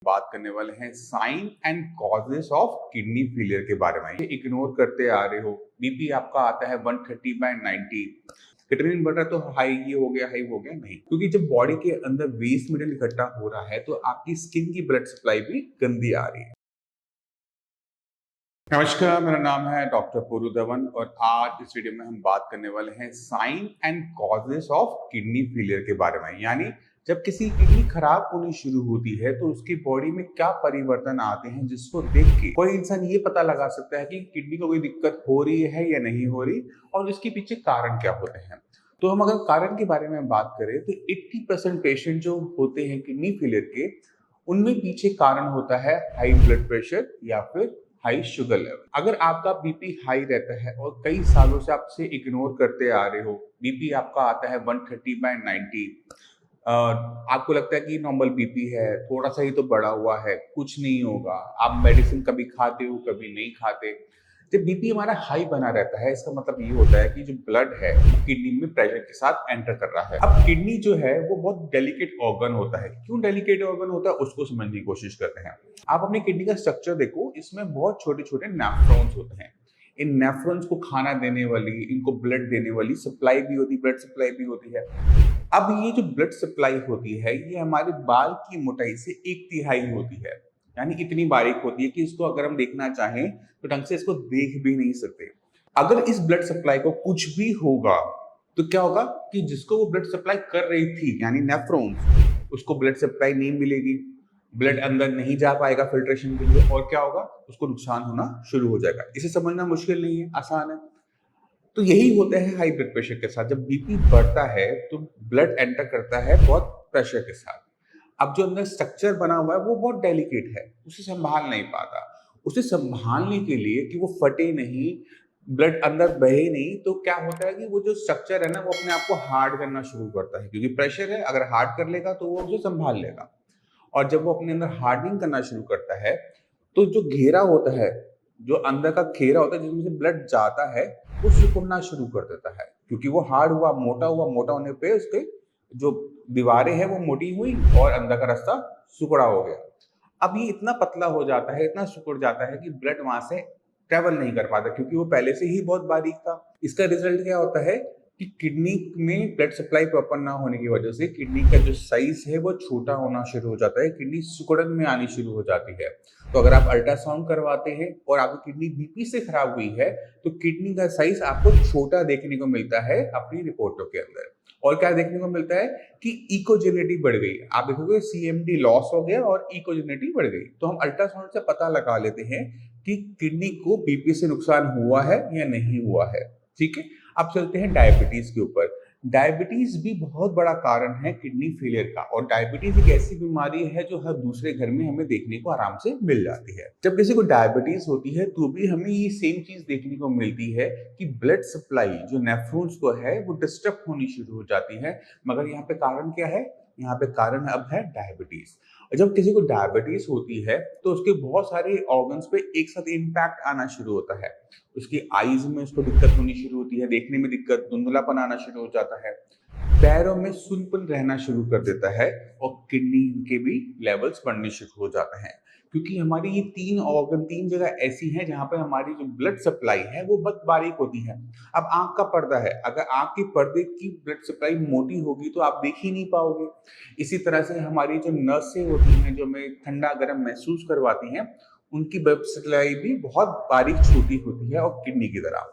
बात करने वाले हैं sign and causes of kidney failure के बारे में। इग्नोर करते आ रहे हो, बीपी आपका आता है 130/90, क्रिएटिनिन बढ़ रहा तो हाई ये हो गया, हाई हो गया, नहीं, क्योंकि जब बॉडी के अंदर वेस्ट मटेरियल इकट्ठा हो रहा है तो आपकी स्किन की ब्लड सप्लाई भी गंदी आ रही है। नमस्कार, मेरा नाम है डॉक्टर पूरू धवन और आज इस वीडियो में हम बात करने वाले हैं sign and causes of kidney failure के बारे में। यानी जब किसी किडनी खराब होनी शुरू होती है तो उसकी बॉडी में क्या परिवर्तन आते हैं जिसको देख के कोई इंसान ये पता लगा सकता है कि किडनी को कोई दिक्कत हो रही है या नहीं हो रही और इसके पीछे कारण क्या होते हैं। तो हम अगर कारण के बारे में बात करें तो 80% पेशेंट जो होते हैं किडनी फेलियर के, उनमें पीछे कारण होता है हाई ब्लड प्रेशर या फिर हाई शुगर लेवल। अगर आपका बीपी हाई रहता है और कई सालों से आप इसे इग्नोर करते आ रहे हो, बीपी आपका आता है 130/90, आपको लगता है कि नॉर्मल बीपी है, थोड़ा सा ही तो बढ़ा हुआ है, कुछ नहीं होगा, आप मेडिसिन कभी खाते हो कभी नहीं खाते। जब बीपी हमारा हाई बना रहता है इसका मतलब ये होता है कि जो ब्लड है वो किडनी में प्रेशर के साथ एंटर कर रहा है। अब किडनी जो है वो बहुत डेलिकेट ऑर्गन होता है। क्यों डेलिकेट ऑर्गन होता है उसको समझने की कोशिश करते हैं। आप अपनी किडनी का स्ट्रक्चर देखो, इसमें बहुत छोटे छोटे नेफ्रॉन्स होते हैं। इन नेफ्रॉन्स को खाना देने वाली, इनको ब्लड देने वाली सप्लाई भी होती है, ब्लड सप्लाई भी होती है। अब ये जो ब्लड सप्लाई होती है ये हमारे बाल की मोटाई से 1/3 होती है। यानी इतनी बारीक होती है कि इसको अगर हम देखना चाहें तो ढंग से इसको देख भी नहीं सकते। अगर इस ब्लड सप्लाई को कुछ भी होगा तो क्या होगा कि जिसको वो ब्लड सप्लाई कर रही थी यानी नेफ्रॉन्स, उसको ब्लड सप्लाई नहीं मिलेगी, ब्लड अंदर नहीं जा पाएगा फिल्ट्रेशन के लिए और क्या होगा, उसको नुकसान होना शुरू हो जाएगा। इसे समझना मुश्किल नहीं है, आसान है। तो यही होता है हाई ब्लड प्रेशर के साथ। जब बीपी बढ़ता है तो ब्लड एंटर करता है बहुत प्रेशर के साथ। अब जो अंदर स्ट्रक्चर बना हुआ है वो बहुत डेलिकेट है, उसे संभाल नहीं पाता। उसे संभालने के लिए कि वो फटे नहीं, ब्लड अंदर बहे नहीं, तो क्या होता है कि वो जो स्ट्रक्चर है ना वो अपने आप को हार्ड करना शुरू करता है, क्योंकि प्रेशर है, अगर हार्ड कर लेगा तो वो उसे संभाल लेगा। और जब वो अपने अंदर हार्डनिंग करना शुरू करता है तो जो घेरा होता है, जो अंदर का घेरा होता है जिसमें से ब्लड जाता है, वो सिकुड़ना शुरू कर देता है, क्योंकि वो हार्ड हुआ, मोटा होने पे उसके जो दीवारें हैं वो मोटी हुई और अंदर का रास्ता सिकुड़ा हो गया। अब ये इतना पतला हो जाता है, इतना सिकुड़ जाता है कि ब्लड वहां से ट्रेवल नहीं कर पाता, क्योंकि वो पहले से ही बहुत बारीक था। इसका रिजल्ट क्या होता है कि किडनी में ब्लड सप्लाई प्रॉपर ना होने की वजह से किडनी का जो साइज है वो छोटा होना शुरू हो जाता है, किडनी सिकुड़न में आनी शुरू हो जाती है। तो अगर आप अल्ट्रासाउंड करवाते हैं और आपकी किडनी बीपी से खराब हुई है तो किडनी का साइज आपको छोटा देखने को मिलता है अपनी रिपोर्टों के अंदर। और क्या देखने को मिलता है कि इकोजेनिटी बढ़ गई। आप देखोगे सीएमडी लॉस हो गया और इकोजेनिटी बढ़ गई। तो हम अल्ट्रासाउंड से पता लगा लेते हैं कि किडनी को बीपी से नुकसान हुआ है या नहीं हुआ है। ठीक है, अब चलते हैं डायबिटीज के ऊपर। डायबिटीज भी बहुत बड़ा कारण है किडनी फेलियर का, और डायबिटीज एक ऐसी बीमारी है जो हर दूसरे घर में हमें देखने को आराम से मिल जाती है। जब किसी को डायबिटीज होती है तो भी हमें ये सेम चीज देखने को मिलती है कि ब्लड सप्लाई जो नेफ्रॉन्स को है वो डिस्टर्ब होनी शुरू हो जाती है। मगर यहाँ पे कारण क्या है? यहाँ पे कारण अब है डायबिटीज। जब किसी को डायबिटीज होती है तो उसके बहुत सारे ऑर्गन्स पे एक साथ इम्पैक्ट आना शुरू होता है। उसकी आईज में उसको दिक्कत होनी शुरू होती है, देखने में दिक्कत, धुंधलापन आना शुरू हो जाता है, पैरों में सुनपन रहना शुरू कर देता है और किडनी के भी लेवल्स बढ़ने शुरू हो जाते हैं। क्योंकि हमारी ये तीन जगह ऐसी हैं जहां पे हमारी जो ब्लड सप्लाई है वो बहुत बारीक होती है। अब आंख का पर्दा है, अगर आंख के पर्दे की ब्लड सप्लाई मोटी होगी तो आप देख ही नहीं पाओगे। इसी तरह से हमारी जो नसें होती हैं जो हमें ठंडा गर्म महसूस करवाती हैं, उनकी ब्लड सप्लाई भी बहुत बारीक छोटी होती है और किडनी की तरह।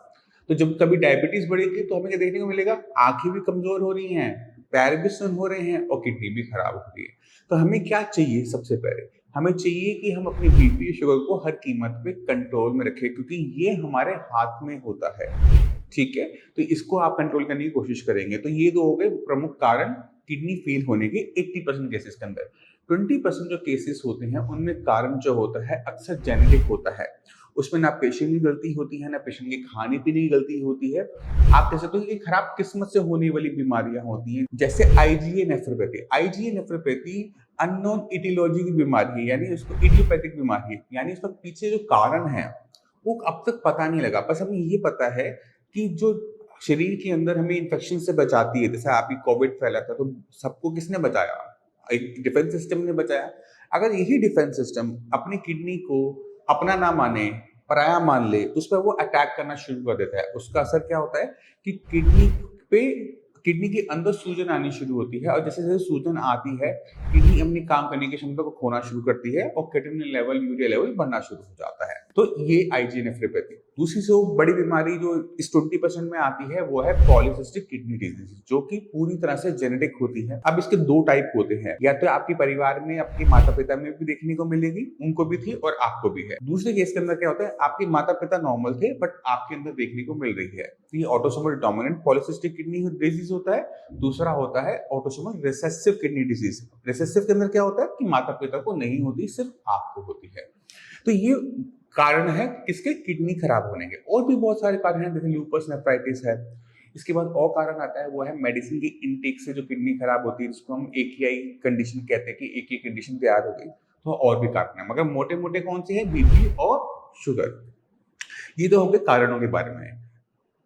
तो जब कभी डायबिटीज बढ़ेगी तो हमें क्या देखने को मिलेगा? आंखें भी कमजोर हो रही हैं, पैर भी सुन्न हो रहे हैं और किडनी भी खराब हो रही है। तो हमें क्या चाहिए? सबसे पहले हमें चाहिए कि हम अपनी बीपी शुगर को हर कीमत पे कंट्रोल में रखें, क्योंकि ये हमारे हाथ में होता है। ठीक है, तो इसको आप कंट्रोल करने की कोशिश करेंगे तो ये दो हो गए प्रमुख कारण किडनी फेल होने के 80% केसेस के अंदर। 20% जो केसेस होते हैं उनमें कारण जो होता है अक्सर जेनेटिक होता है। उसमें ना पेशेंट की गलती होती है, ना पेशेंट के खाने पीने की गलती होती है। आप कह सकते हो कि खराब किस्मत से होने वाली बीमारियां होती हैं, जैसे IgA nephropathy. IgA nephropathy unknown etiology की बीमारी है, यानी उसको इडियोपैथिक बीमारी है, यानी उसका पीछे जो कारण है वो अब तक पता नहीं लगा। बस हमें ये पता है कि जो शरीर के अंदर हमें इन्फेक्शन से बचाती है, जैसे अभी कोविड फैला था तो सबको किसने बचाया? एक डिफेंस सिस्टम ने बचाया। अगर यही डिफेंस सिस्टम अपनी किडनी को अपना ना माने, पराया मान ले, तो उस पर वो अटैक करना शुरू कर देता है। उसका असर क्या होता है कि पे किडनी के अंदर सूजन आनी शुरू होती है, और जैसे जैसे सूजन आती है किडनी अपनी काम करने की क्षमता को खोना शुरू करती है और क्रिएटिनिन लेवल, यूरिया लेवल बढ़ना शुरू हो जाता है। तो ये आईजी नेफ्रोपैथी। दूसरी से बड़ी बीमारी जो इस 20% में आती है वो है पॉलीसिस्टिक किडनी डिजीज, जो कि पूरी तरह से जेनेटिक होती है। अब इसके दो टाइप होते हैं, या तो आपके परिवार में आपके माता पिता में भी देखने को मिलेगी, उनको भी थी और आपको भी है। दूसरे केस के अंदर क्या होता है, आपके माता पिता नॉर्मल थे बट आपके अंदर देखने को मिल रही है, तो ये autosomal dominant polycystic kidney disease होता है। दूसरा होता है autosomal recessive kidney disease. Recessive के अंदर क्या होता है कि माता पिता को नहीं होती, सिर्फ आपको होती है। तो ये कारण है किसके, किडनी खराब होने के। और भी बहुत सारे कारण हैं, जैसे लूपस नेफ्राइटिस है। इसके बाद और कारण आता है वो है मेडिसिन की इनटेक से जो किडनी खराब होती है, जिसको हम AKI कंडीशन कहते हैं कि एक ही कंडीशन तैयार हो गई। तो और भी कारण है, मगर मोटे मोटे कौन से हैं, बीपी और शुगर। ये तो होंगे कारणों के बारे में।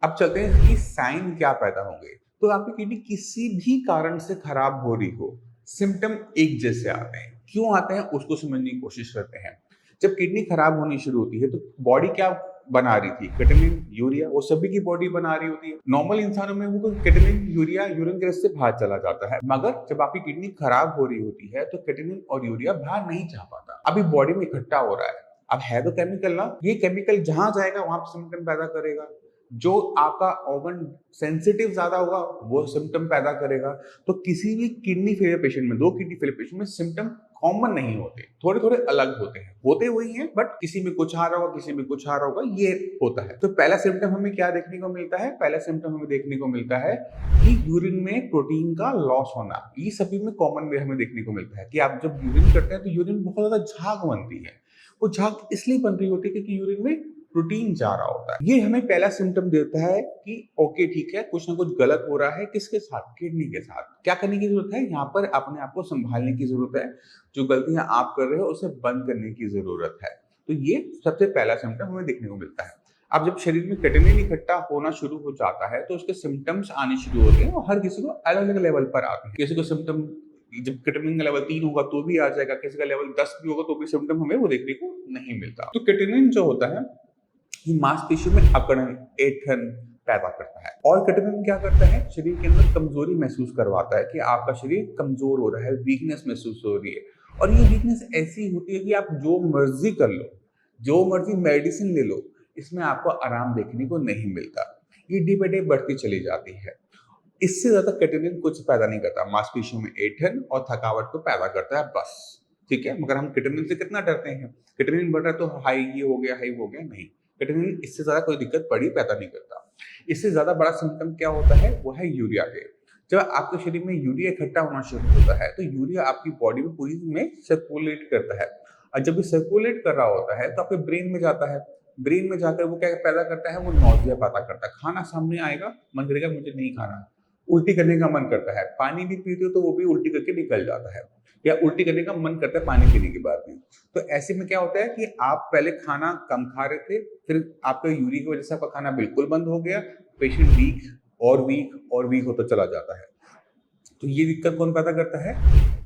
अब चलते हैं कि साइन क्या पैदा होंगे। तो आपकी किडनी किसी भी कारण से खराब हो रही हो, सिम्टम एक जैसे आते हैं। क्यों आते हैं उसको समझने की कोशिश करते हैं। जब किडनी खराब होनी शुरू होती है तो बॉडी क्या बना रही थी, क्रिएटिनिन, यूरिया, वो सभी की बॉडी बना रही होती है। नॉर्मल इंसानों में वो क्रिएटिनिन, यूरिया यूरिन के रास्ते बाहर चला जाता है, मगर जब आपकी किडनी खराब हो रही होती है तो क्रिएटिनिन और यूरिया बाहर नहीं जा पाता। अभी बॉडी में इकट्ठा हो रहा है। अब है तो केमिकल ना, ये केमिकल जहां जाएगा वहां पर सिम्टम पैदा करेगा। जो आपका ऑर्गन सेंसिटिव ज्यादा होगा वो सिम्टम पैदा करेगा। तो किसी भी किडनी फेलियर पेशेंट में, दो किडनी फेलियर पेशेंट में सिम्टम कॉमन नहीं होते, थोड़े थोड़े अलग होते हैं, होते वही हैं, बट किसी में कुछ आ रहा होगा, किसी में कुछ आ रहा होगा, ये होता है। तो पहला सिम्टम हमें क्या देखने को मिलता है, पहला सिम्टम हमें देखने को मिलता है कि यूरिन में प्रोटीन का लॉस होना। ये सभी में कॉमन वे हमें देखने को मिलता है कि आप जब यूरिन करते हैं तो यूरिन बहुत ज्यादा झाग बनती है। वो झाग इसलिए बन रही होती है क्योंकि यूरिन में प्रोटीन जा रहा होता है। ये हमें पहला सिम्टम देता है कि ओके ठीक है, कुछ ना कुछ गलत हो रहा है। किसके साथ, किडनी के साथ। क्या करने की जरूरत है, यहाँ पर अपने आप को संभालने की जरूरत है। जो गलतियां आप कर रहे हो उसे बंद करने की जरूरत है। तो ये सबसे पहला सिम्टम हमें देखने को मिलता है। अब जब शरीर में क्रिएटिनिन इकट्ठा होना शुरू हो जाता है तो उसके सिम्टम्स आने शुरू होते हैं और हर किसी को अलग अलग लेवल पर आते हैं। किसी को सिम्टम जब क्रिएटिनिन का लेवल 3 होगा तो भी आ जाएगा, किसी का लेवल 10 भी होगा तो भी सिम्टम हमें वो देखने को नहीं मिलता। तो क्रिएटिनिन जो होता है ये मांसपेशियों में अकड़न, ऐंठन पैदा करता है। और क्रिएटिनिन क्या करता है, शरीर के अंदर कमजोरी महसूस करवाता है कि आपका शरीर कमजोर हो रहा है, वीकनेस महसूस हो रही है। और ये वीकनेस ऐसी होती है कि आप जो मर्जी कर लो, जो मर्जी मेडिसिन ले लो, इसमें आपको आराम देखने को नहीं मिलता। ये डे बाय डे बढ़ती चली जाती है। इससे ज्यादा क्रिएटिनिन कुछ पैदा नहीं करता, मांसपेशियों में ऐंठन और थकावट को पैदा करता है बस। ठीक है, मगर हम क्रिएटिनिन से कितना डरते हैं। क्रिएटिनिन बढ़ रहा है तो हाई ये हो गया, हाई हो गया, नहीं। क्रिएटिनिन इससे ज्यादा कोई दिक्कत बड़ी पैदा नहीं करता। इससे ज्यादा बड़ा सिम्टम क्या होता है, वो है यूरिया के। जब आपके शरीर में यूरिया इकट्ठा होना शुरू होता है तो यूरिया आपकी बॉडी में पूरी में सर्कुलेट करता है, और जब ये सर्कुलेट कर रहा होता है तो आपके ब्रेन में जाता है। ब्रेन में जाकर वो क्या पैदा करता है, वो नौजिया पैदा करता है। खाना सामने आएगा, मन करेगा मुझे नहीं खाना, उल्टी करने का मन करता है। पानी भी पीते हो तो वो भी उल्टी करके निकल जाता है, या उल्टी करने का मन करता है पानी पीने के बाद भी। तो ऐसे में क्या होता है कि आप पहले खाना कम खा रहे थे, फिर आपका यूरिया की वजह से आपका खाना बिल्कुल बंद हो गया, पेशेंट वीक और वीक और वीक होता चला जाता है। तो ये दिक्कत कौन पैदा करता है,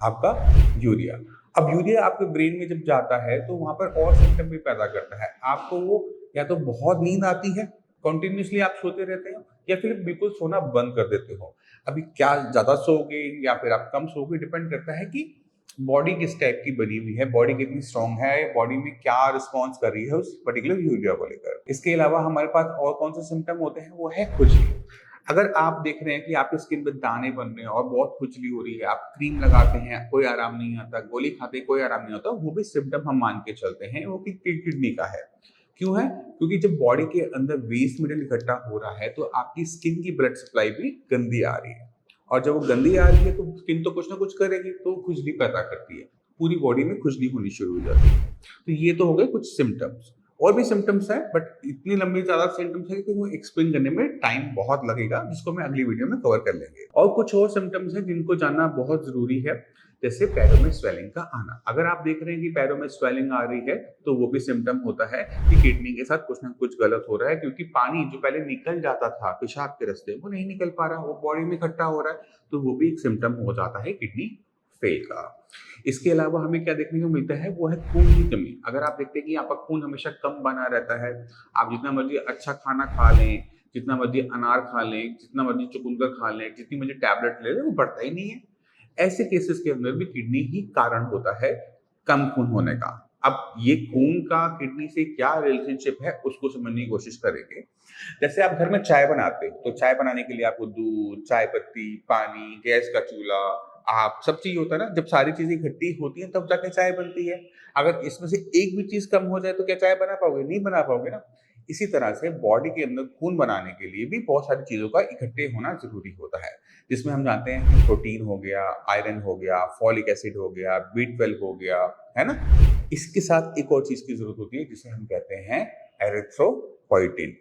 आपका यूरिया। अब यूरिया आपके ब्रेन में जब जाता है तो वहां पर और सिम्टम भी पैदा करता है। आपको वो या तो बहुत नींद आती है, कंटिन्यूसली आप सोते रहते हैं, या फिर बिल्कुल सोना बंद कर देते हो। अभी क्या ज्यादा सोओगे या फिर आप कम सोओगे, डिपेंड करता है कि बॉडी किस टाइप की बनी हुई है, बॉडी कितनी स्ट्रांग है, बॉडी में क्या रिस्पॉन्स कर रही है उस पर्टिकुलर यूरिया को लेकर। इसके अलावा हमारे पास और कौन से सिम्टम होते हैं, वो है खुजली। अगर आप देख रहे हैं कि आपकी स्किन पे दाने बन रहे हैं और बहुत खुजली हो रही है, आप क्रीम लगाते हैं कोई आराम नहीं आता, गोली खाते कोई आराम नहीं होता, वो भी सिम्टम हम मान के चलते हैं वो कि किडनी का है। क्यों है, क्योंकि जब बॉडी के अंदर वेस्ट मटेरियल इकट्ठा हो रहा है तो आपकी स्किन की ब्लड सप्लाई भी गंदी आ रही है, और जब वो गंदी आ रही है तो स्किन तो कुछ ना कुछ करेगी, तो खुजली पैदा करती है, पूरी बॉडी में खुजली होनी शुरू हो जाती है। तो ये तो हो गए कुछ सिम्टम्स। और भी सिम्टम्स है, बट इतनी लंबी ज्यादा सिम्टम्स है कि वो एक्सप्लेन करने में टाइम बहुत लगेगा, जिसको मैं अगली वीडियो में कवर कर लेंगे। और कुछ और सिम्टम्स है जिनको जानना बहुत जरूरी है, जैसे पैरों में स्वेलिंग का आना। अगर आप देख रहे हैं कि पैरों में स्वेलिंग आ रही है तो वो भी सिम्टम होता है कि किडनी के साथ कुछ ना कुछ गलत हो रहा है, क्योंकि पानी जो पहले निकल जाता था पेशाब के रास्ते वो नहीं निकल पा रहा, वो बॉडी में इकट्ठा हो रहा है, तो वो भी एक सिम्टम हो जाता है किडनी फेल का। इसके अलावा हमें क्या देखने को मिलता है वो है खून की कमी। अगर आप देखते हैं कि आपका खून हमेशा कम बना रहता है, आप जितना मर्जी अच्छा खाना खा लें, जितना मर्जी अनार खा लें, जितना मर्जी चुकंदर खा लें, जितनी मर्जी टैबलेट ले लें, वो बढ़ता ही नहीं है। ऐसे केसेस के अंदर भी किडनी ही कारण होता है कम खून होने का। अब ये खून का किडनी से क्या रिलेशनशिप है उसको समझने की कोशिश करेंगे। जैसे आप घर में चाय बनाते हो, तो चाय बनाने के लिए आपको दूध, चाय पत्ती, पानी, गैस का चूल्हा, आप सब चीज़ होता है ना, जब सारी चीज़ें इकट्ठी होती हैं तब जाके चाय बनती है। अगर इसमें से एक भी चीज़ कम हो जाए तो क्या चाय बना पाओगे? नहीं बना पाओगे ना। इसी तरह से बॉडी के अंदर खून बनाने के लिए भी बहुत सारी चीज़ों का इकट्ठे होना ज़रूरी होता है, जिसमें हम जानते हैं कि प्रोटीन हो गया, आयरन हो गया, फॉलिक एसिड हो गया, B12 हो गया, है ना? इसके साथ एक और चीज़ की ज़रूरत होती है जिसे हम कहते हैं एरिथ्रोपोइटिन।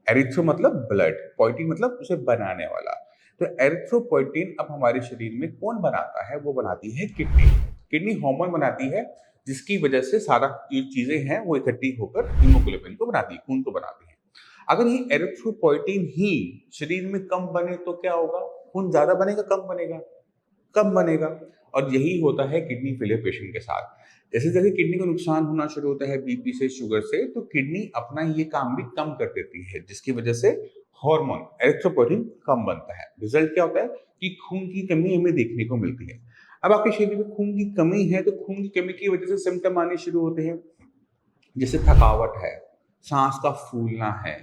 एरिथ्रो मतलब ब्लड, पोइटिन मतलब उसे बनाने वाला। तो एरिथ्रोपोइटिन अब हमारे शरीर में कौन बनाता है? वो बनाती है किडनी। किडनी हार्मोन बनाती है जिसकी वजह से सारा ये चीजें हैं वो इकट्ठी होकर हीमोग्लोबिन को बनाती है, खून को बनाती है। अगर ये एरिथ्रोपोइटिन ही शरीर में कम बने तो क्या होगा? खून ज्यादा बनेगा, कम बनेगा? कब बनेगा? और यही होता है किडनी फेलियर पेशेंट के साथ। जैसे जैसे किडनी को नुकसान होना शुरू होता है बीपी से, शुगर से, तो किडनी अपना ये काम भी कम कर देती है, जिसकी वजह से हार्मोन एरिथ्रोपोइटिन कम बनता है। रिजल्ट क्या होता है कि खून की कमी हमें देखने को मिलती है। अब आपके शरीर में खून की कमी है तो खून की कमी की वजह से सिम्टम आने शुरू होते हैं, जैसे थकावट है, सांस का फूलना है,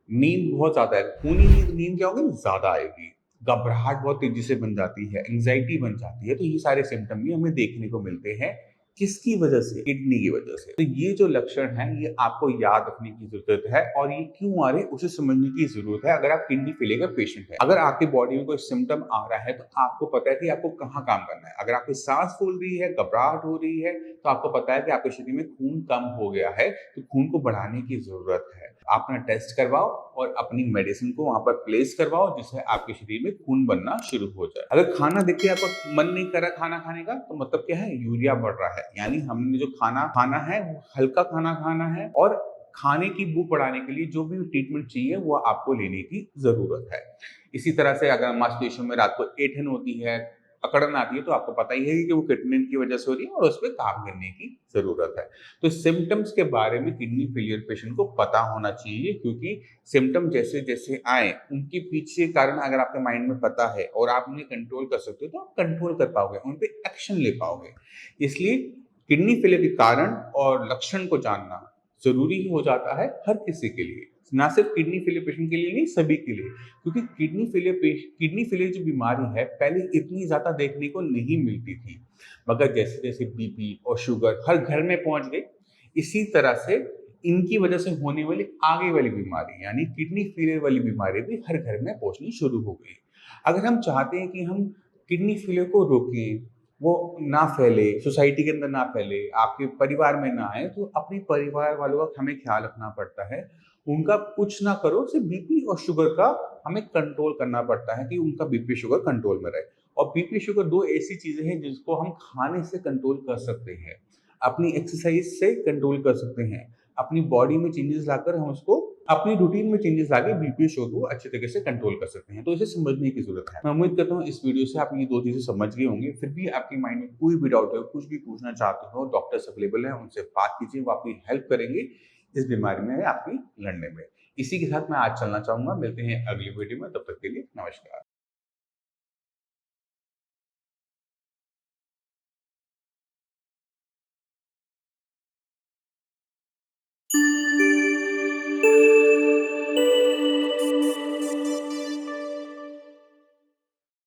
नींद बहुत ज्यादा है। खूनी नींद क्या होगी? ज्यादा आएगी। घबराहट बहुत तेजी से बन जाती है, एंग्जाइटी बन जाती है। तो ये सारे सिम्टम भी हमें देखने को मिलते हैं। किसकी वजह से? किडनी की वजह से। तो ये जो लक्षण है ये आपको याद रखने की जरूरत है, और ये क्यों आ रहे हैं उसे समझने की जरूरत है अगर आप किडनी फेलियर का पेशेंट है। अगर आपकी बॉडी में कोई सिम्टम आ रहा है तो आपको पता है कि आपको कहाँ काम करना है। अगर आपकी सांस फूल रही है, घबराहट हो रही है, तो आपको पता है कि आपके शरीर में खून कम हो गया है, तो खून को बढ़ाने की जरूरत है। आप अपना टेस्ट करवाओ और अपनी मेडिसिन को वहां पर प्लेस करवाओ, जिससे आपके शरीर में खून बनना शुरू हो जाए। अगर खाना देख के आपका मन नहीं कर रहा खाना खाने का, तो मतलब क्या है? यूरिया बढ़ रहा है। यानी हमने जो खाना खाना है वो हल्का खाना खाना है, और खाने की भूख बढ़ाने के लिए जो भी ट्रीटमेंट चाहिए वो आपको लेने की जरूरत है। इसी तरह से अगर मांसपेशियों में रात को ऐंठन होती है, अकड़न आती है, तो आपको पता ही है कि वो किडनी की वजह से हो रही है और उस पर काम करने की जरूरत है। तो सिम्टम्स के बारे में किडनी फेलियर पेशेंट को पता होना चाहिए, क्योंकि सिम्टम जैसे जैसे आए उनके पीछे कारण अगर आपके माइंड में पता है और आप उन्हें कंट्रोल कर सकते हो, तो आप कंट्रोल कर पाओगे, उन पे एक्शन ले पाओगे। इसलिए किडनी फेलियर के कारण और लक्षण को जानना जरूरी हो जाता है हर किसी के लिए, ना सिर्फ किडनी फेलियर पेशेंट के लिए नहीं, सभी के लिए। क्योंकि किडनी फेलियर जो बीमारी है पहले इतनी ज्यादा देखने को नहीं मिलती थी, मगर जैसे जैसे बीपी और शुगर हर घर में पहुंच गई, इसी तरह से इनकी वजह से होने वाली आगे वाली बीमारी यानी किडनी फेलियर वाली बीमारी भी हर घर में पहुंचनी शुरू हो गई। अगर हम चाहते हैं कि हम किडनी फेलियर को रोकें, वो ना फैले, सोसाइटी के अंदर ना फैले, आपके परिवार में ना आए, तो अपने परिवार वालों का हमें ख्याल रखना पड़ता है। उनका कुछ ना करो, सिर्फ बीपी और शुगर का हमें कंट्रोल करना पड़ता है कि उनका बीपी शुगर कंट्रोल में रहे। और बीपी शुगर दो ऐसी चीजें हैं जिसको हम खाने से कंट्रोल कर सकते हैं, अपनी एक्सरसाइज से कंट्रोल कर सकते हैं, अपनी बॉडी में चेंजेस लाकर हम उसको अपनी रूटीन में चेंजेस लाके बीपी शुगर को अच्छे तरीके से कंट्रोल कर सकते हैं। तो इसे समझने की जरूरत है। मैं उम्मीद करता हूँ इस वीडियो से आप ये दो चीजें समझ गए होंगे। फिर भी आपके माइंड में कोई भी डाउट है, कुछ भी पूछना चाहते हो, डॉक्टर्स अवेलेबल हैं, उनसे बात कीजिए, वो आपकी हेल्प करेंगे इस बीमारी में आपकी लड़ने में। इसी के साथ मैं आज चलना चाहूंगा। मिलते हैं अगली वीडियो में, तब तक के लिए नमस्कार।